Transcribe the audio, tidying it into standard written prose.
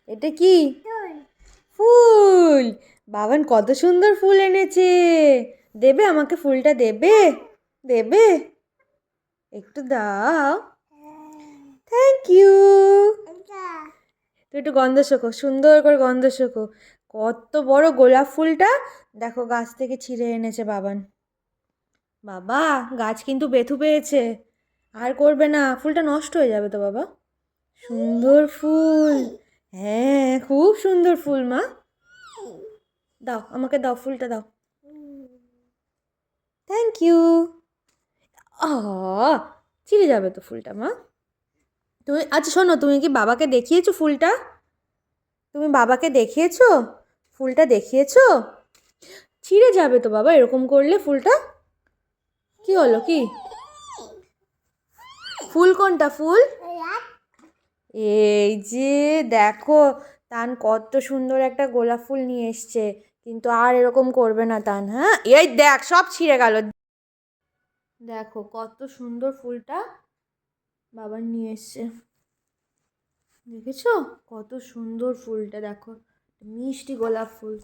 এটা কি? ফুল। বাবান কত সুন্দর ফুল এনেছে। দেবে আমাকে ফুলটা? দেবে? দেবে? একটু দাও। Thank you. তুই একটু গন্ধ শেখো, সুন্দর করে গন্ধ শেখো। কত বড় গোলাপ ফুলটা দেখো, গাছ থেকে ছিঁড়ে এনেছে বাবান। বাবা, গাছ কিন্তু বেথু পেয়েছে। আর করবে না, ফুলটা নষ্ট হয়ে যাবে তো বাবা। সুন্দর ফুল। হ্যাঁ, খুব সুন্দর ফুল মা। দাও আমাকে, দাও ফুলটা দাও। Thank you. আ ছিঁড়ে যাবে তো ফুলটা মা। তুমি আচ্ছা শোনো, তুমি কি বাবাকে দেখিয়েছো ফুলটা? তুমি বাবাকে দেখিয়েছো? ফুলটা দেখিয়েছো? ছিঁড়ে যাবে তো বাবা এরকম করলে ফুলটা। কি হলো কি? ফুল কোনটা ফুল? এই যে দেখো, তান কত সুন্দর একটা গোলাপ ফুল নিয়ে এসছে। কিন্তু আর এরকম করবে না তান, হ্যাঁ? এই দেখ, সব ছিঁড়ে গেল। দেখো কত সুন্দর ফুলটা বাবার নিয়ে এসছে। দেখেছো কত সুন্দর ফুলটা? দেখো, মিষ্টি গোলাপ ফুল।